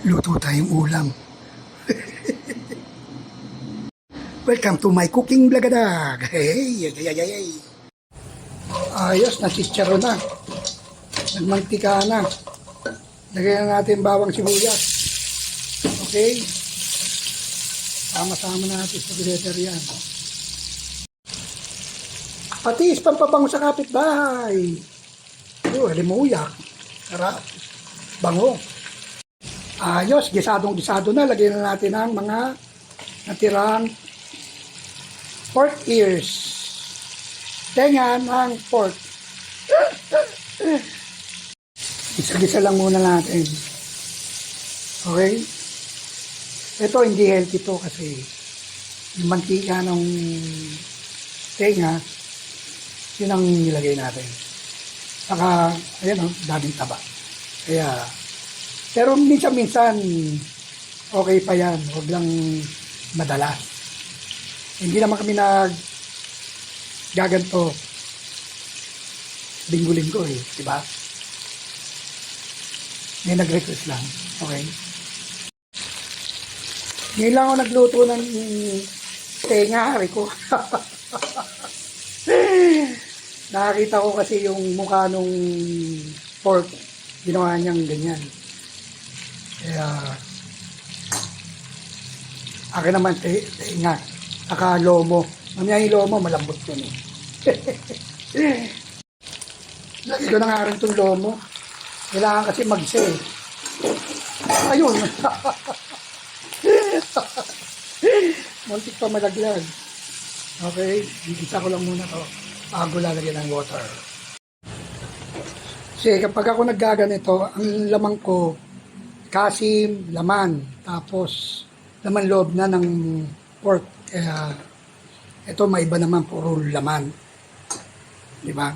Luto tayong ulam. Welcome to my cooking blagadag. Hey, ay, ay, ay, ay. Ayos, nasitsaro na. Nagmantika na. Lagyan na natin bawang sibuyas. Okay? Sama-sama natin sa blender yan. Patis, pampabango sa kapitbahay. Alimuyak. Sarap. Bango. Ayos, gisadong-gisado na. Lagyan na natin ang mga natirang pork ears. Tenga ng pork. Gisa-gisa lang muna natin. Okay? Ito hindi healthy to kasi yung mantika ng tenga, yun ang nilagay natin. Saka, ayan o, daming taba. Kaya, pero minsan-minsan, okay pa yan. Huwag lang madalas. Hindi naman kami gaganto linggo-linggo eh. Diba? May nag-request lang. Okay? Ngayon lang ako nagluto ng tenga. Ko. Nakakita ko kasi yung mukha nung pork. Ginawa niyang ganyan. Kaya, akin naman, tenga. Saka lomo. Mamaya yung lomo, malambot yun eh. Lagi ko na nga rin itong lomo. Kailangan kasi mag-sell. Ayun. Muntik pa malaglag. Okay, isa ko lang muna to bago lalagyan ng water. Kasi kapag ako naggaganito, ang lamang ko, kasim, laman, tapos laman loob na ng pork. Kaya ito maiba naman, puro laman. Diba?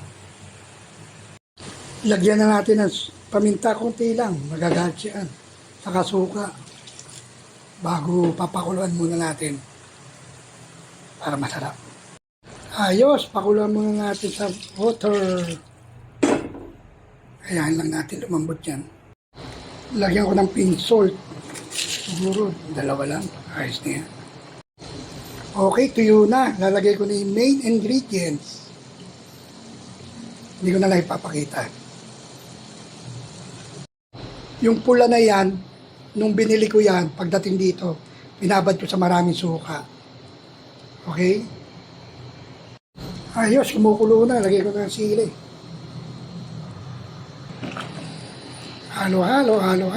Lagyan na natin ng paminta, konti lang, magagalit yan. Saka suka. Bago papakuluan muna natin para masarap. Ayos, pakuluan muna natin sa water. Ayan lang natin lumambot yan. Lagyan ko ng pink salt. Siguro, dalawa lang. Ayos na yan. Okay, tuyo na. Lalagay ko na yung main ingredients. Hindi ko na lang ipapakita. Yung pula na yan, nung binili ko yan, pagdating dito, binabad ko sa maraming suka. Okay? Ayos, kumukulo na. Lagay ko na ng sili. Halo, halo, halo, halo.